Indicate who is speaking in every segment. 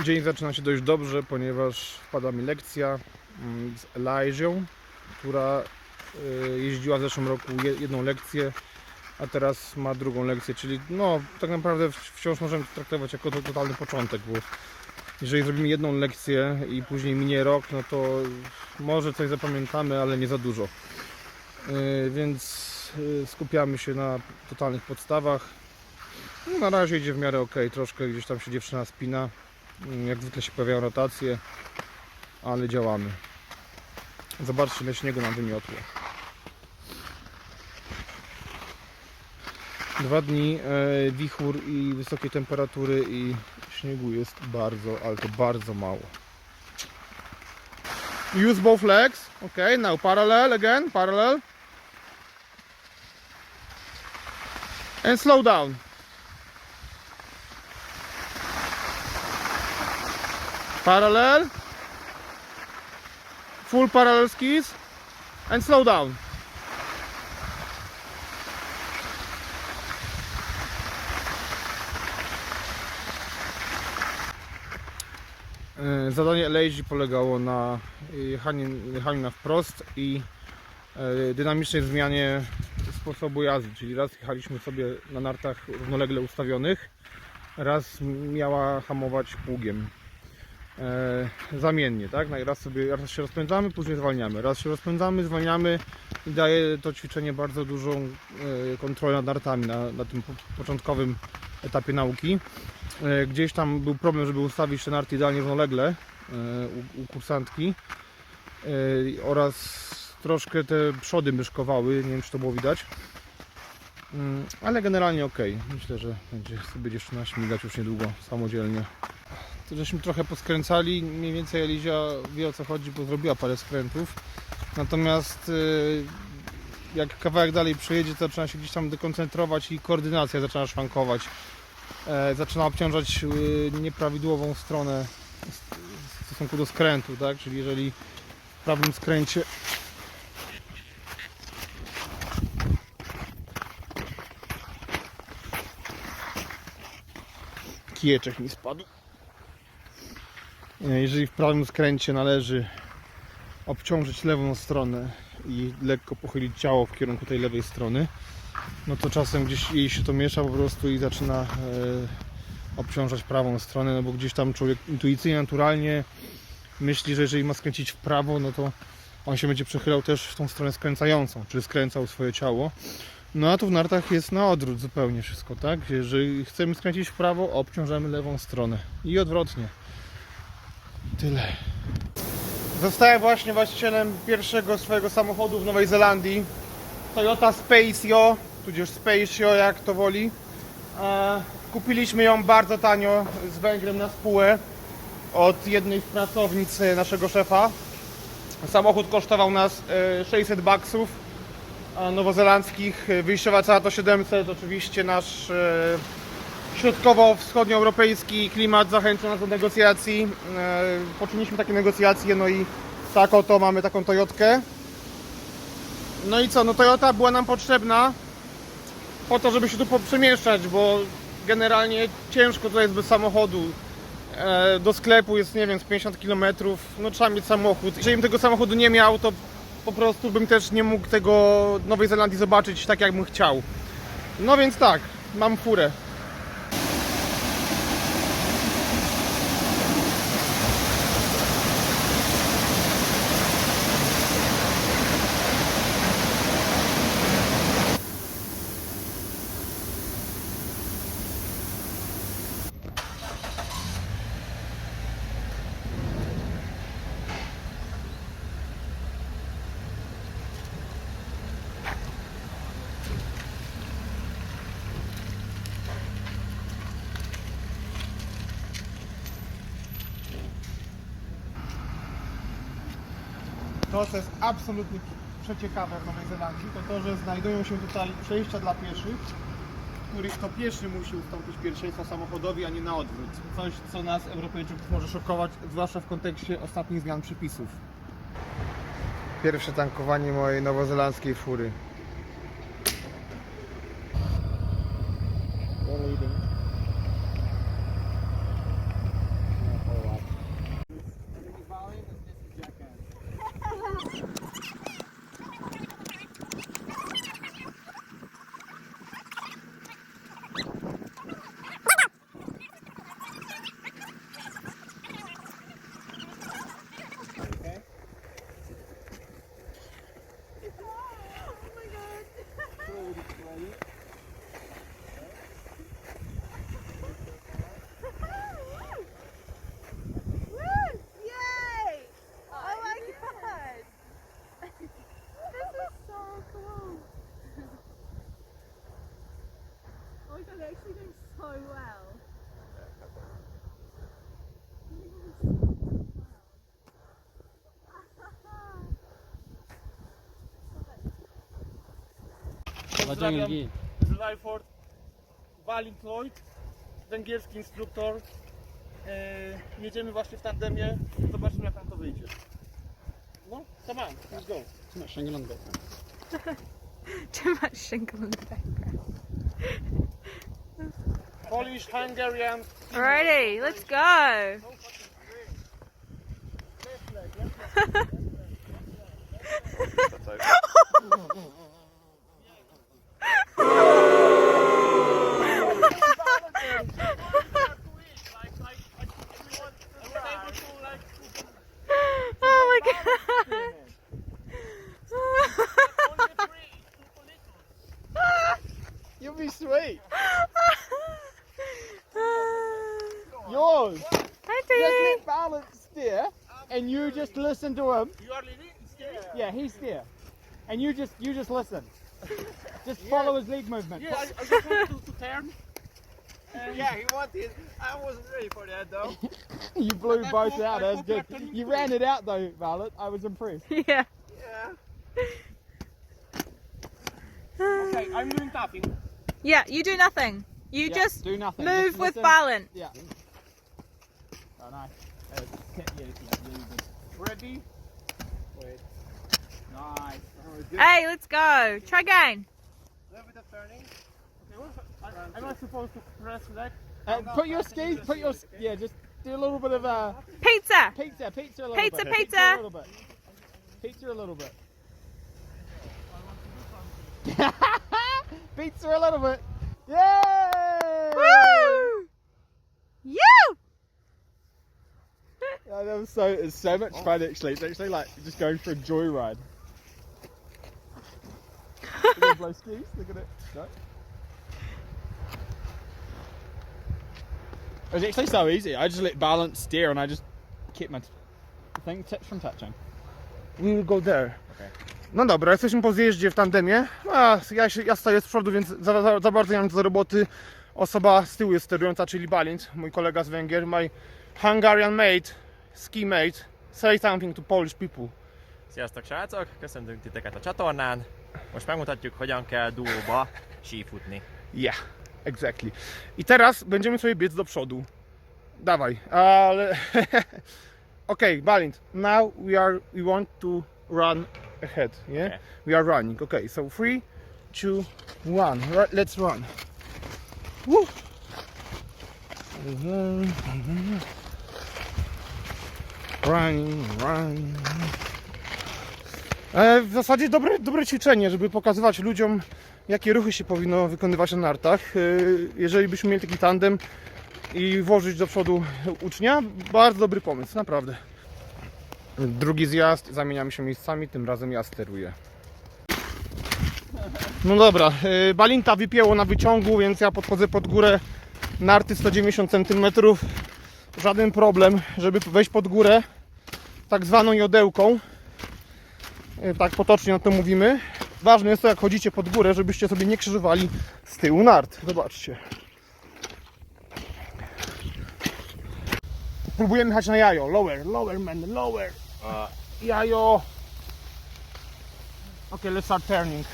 Speaker 1: Dzień zaczyna się dość dobrze, ponieważ wpada mi lekcja z Elijah, która jeździła w zeszłym roku jedną lekcję, a teraz ma drugą lekcję, czyli no tak naprawdę wciąż możemy to traktować jako totalny początek, bo jeżeli zrobimy jedną lekcję i później minie rok, no to może coś zapamiętamy, ale nie za dużo. Więc skupiamy się na totalnych podstawach. No, na razie idzie w miarę ok, troszkę gdzieś tam się dziewczyna spina. Jak zwykle się pojawiają rotacje, ale działamy. Zobaczcie, ile śniegu nam wymiotło. 2 dni wichur i wysokie temperatury i śniegu jest bardzo, ale to bardzo mało. Use both legs. Okay, now parallel again, parallel. And slow down. Parallel. Full parallel skis. And slow down. Zadanie Lazy polegało na jechaniu na wprost i dynamicznej zmianie sposobu jazdy, czyli raz jechaliśmy sobie na nartach równolegle ustawionych, raz miała hamować pługiem. Zamiennie, tak? Raz się rozpędzamy, później zwalniamy. Raz się rozpędzamy, zwalniamy i daje to ćwiczenie bardzo dużą kontrolę nad nartami na tym początkowym etapie nauki. Gdzieś tam był problem, żeby ustawić te narty idealnie równolegle u kursantki oraz troszkę te przody myszkowały, nie wiem czy to było widać, ale generalnie ok. Myślę, że będzie sobie dziewczyna śmigać już niedługo samodzielnie. To żeśmy trochę poskręcali, mniej więcej Elizia wie o co chodzi, bo zrobiła parę skrętów. Natomiast jak kawałek dalej przejedzie, to zaczyna się gdzieś tam dekoncentrować i koordynacja zaczyna szwankować. Zaczyna obciążać nieprawidłową stronę w stosunku do skrętu, tak? Czyli jeżeli w prawym skręcie kijeczek mi spadł. Jeżeli w prawym skręcie należy obciążyć lewą stronę i lekko pochylić ciało w kierunku tej lewej strony, no to czasem gdzieś jej się to miesza po prostu i zaczyna obciążać prawą stronę, no bo gdzieś tam człowiek intuicyjnie, naturalnie myśli, że jeżeli ma skręcić w prawo, no to on się będzie przechylał też w tą stronę skręcającą, czyli skręcał swoje ciało. No a tu w nartach jest na odwrót zupełnie wszystko, tak? Jeżeli chcemy skręcić w prawo, obciążamy lewą stronę i odwrotnie. Tyle. Zostałem właśnie właścicielem pierwszego swojego samochodu w Nowej Zelandii. Toyota Spacio, tudzież Spacio jak to woli. Kupiliśmy ją bardzo tanio z Węgrem na spółę od jednej z pracownic naszego szefa. Samochód kosztował nas 600 baksów nowozelandzkich. Wyjściowa cena to 700. Oczywiście nasz środkowo-wschodnioeuropejski klimat zachęca nas do negocjacji. Poczyniliśmy takie negocjacje, no i tak oto mamy taką Toyotkę. No i co, no Toyota była nam potrzebna po to, żeby się tu przemieszczać, bo generalnie ciężko to jest bez samochodu. Do sklepu jest, nie wiem, z 50 km, no trzeba mieć samochód. Jeżeli bym tego samochodu nie miał, to po prostu bym też nie mógł tego Nowej Zelandii zobaczyć tak, jak bym chciał. No więc tak, mam furę. To, co jest absolutnie przeciekawe w Nowej Zelandii, to, że znajdują się tutaj przejścia dla pieszych, w których to pieszy musi ustąpić pierwszeństwa samochodowi, a nie na odwrót. Coś, co nas, Europejczyków, może szokować, zwłaszcza w kontekście ostatnich zmian przepisów. Pierwsze tankowanie mojej nowozelandzkiej fury. Pozdrawiam z Lyford, Balint Lloyd, węgierski instruktor. Jedziemy właśnie w tandemie, zobaczymy jak nam to wyjdzie. No, come on, let's go.
Speaker 2: Trzymasz szęgel on back.
Speaker 3: Trzymasz szynkę na background.
Speaker 1: Polish, Hungarian.
Speaker 3: Alrighty, let's go. Oh my god.
Speaker 2: You'll be sweet. Yours.
Speaker 3: Hi,
Speaker 2: Just
Speaker 3: Dee.
Speaker 2: let Balint steer, and you just listen to him.
Speaker 1: You are leading?
Speaker 2: Yeah, he steer, and you just listen. Just follow his leg movement.
Speaker 1: Yeah, I just want to turn.
Speaker 4: Yeah, he wanted. I wasn't ready for that though.
Speaker 2: You blew
Speaker 1: I
Speaker 2: both
Speaker 1: hope-
Speaker 2: out.
Speaker 1: I
Speaker 2: That was
Speaker 1: hope
Speaker 2: good.
Speaker 1: you're turning
Speaker 2: You
Speaker 1: too.
Speaker 2: ran it out though, Balint. I was impressed.
Speaker 3: Yeah.
Speaker 4: Yeah.
Speaker 1: Okay, I'm doing tapping.
Speaker 3: Yeah, you do nothing. You
Speaker 2: Yeah,
Speaker 3: just
Speaker 2: do nothing.
Speaker 3: move
Speaker 2: Just
Speaker 3: with
Speaker 2: listen.
Speaker 3: balance.
Speaker 2: Yeah. Oh, nice. Yeah, really good.
Speaker 1: Ready?
Speaker 4: Wait.
Speaker 2: Nice.
Speaker 3: Hey, let's go. Try again.
Speaker 4: A little bit of turning.
Speaker 1: I'm not supposed to press leg.
Speaker 2: Put your skis. Yeah. Just do a little bit of
Speaker 3: Pizza.
Speaker 2: pizza. Pizza a little
Speaker 3: Pizza,
Speaker 2: bit.
Speaker 3: pizza.
Speaker 2: a little bit. Pizza a little bit. Pizza a little bit. Yay!
Speaker 3: Woo! You!
Speaker 2: Yeah, that was it's so much fun actually. It's actually like just going for a joyride. Look at blow skis. Look at it. Go. It was actually so easy. I just let Balint steer and I just kept my thing tips from touching.
Speaker 1: We will go there.
Speaker 2: Okay.
Speaker 1: No dobra, jesteśmy po zjeździe w tandemie. Ja stoję z przodu, więc za bardzo nie mam do roboty. Osoba z tyłu jest sterująca, czyli Balint, mój kolega z Węgier, my Hungarian mate, ski mate. Say something to Polish people.
Speaker 4: Sziasztok srácok, köszöntünk titeket a csatornán. Most megmutatjuk, hogyan kell duóba sífutni.
Speaker 1: Yeah, exactly. I teraz będziemy sobie biec do przodu. Dawaj, ale... Okay, Balint, now we want to run ahead, yeah?
Speaker 4: Okay.
Speaker 1: We are running, okay, so 3, 2, 1, let's run. Woo! Running. W zasadzie dobre ćwiczenie, żeby pokazywać ludziom, jakie ruchy się powinno wykonywać na nartach. Jeżeli byśmy mieli taki tandem i włożyć do przodu ucznia, bardzo dobry pomysł, naprawdę. Drugi zjazd, zamieniamy się miejscami, tym razem ja steruję. No dobra, Balinta wypięło na wyciągu, więc ja podchodzę pod górę narty 190 cm. Żaden problem, żeby wejść pod górę tak zwaną jodełką. Tak potocznie o tym mówimy. Ważne jest to, jak chodzicie pod górę, żebyście sobie nie krzyżowali z tyłu nart. Zobaczcie. Próbujemy jechać na jajo. Lower man, lower. Jajo. Okay, let's start turning.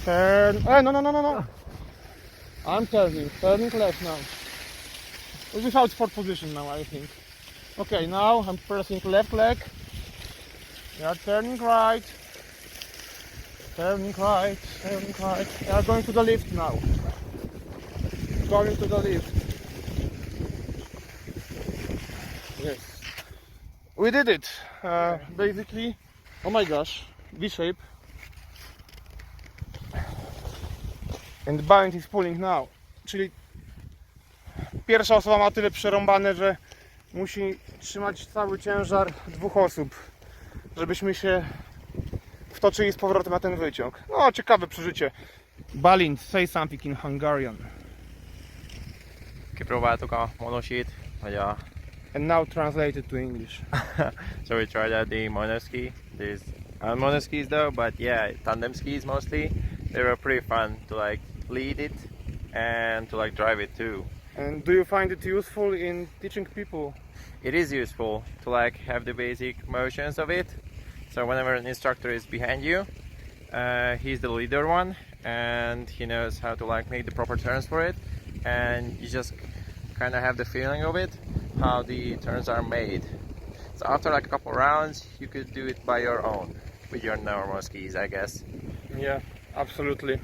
Speaker 1: Turn. No. I'm turning left now. Without sport position now, I think. Okay, now I'm pressing left leg. You are turning right. You are going to the lift now. Going to the lift. Yes. We did it. Basically, oh my gosh, V-shape. And the Balint is pulling now. Czyli pierwsza osoba ma tyle przerąbane, że musi trzymać cały ciężar dwóch osób, żebyśmy się wtoczyli z powrotem na ten wyciąg. No, ciekawe przeżycie. Balint, say something in Hungarian.
Speaker 4: Kipróbáltuk a monosít, vagy a...
Speaker 1: And now translated to English.
Speaker 4: So we tried out the monoski. These aren't monoskis though, but yeah, tandem skis mostly. They were pretty fun to like lead it and to like drive it too.
Speaker 1: And do you find it useful in teaching people?
Speaker 4: It is useful to like have the basic motions of it. So whenever an instructor is behind you, he's the leader one, and he knows how to like make the proper turns for it, and you just kind of have the feeling of it, how the turns are made. So after like a couple rounds, you could do it by your own with your normal skis, I guess.
Speaker 1: Yeah, absolutely.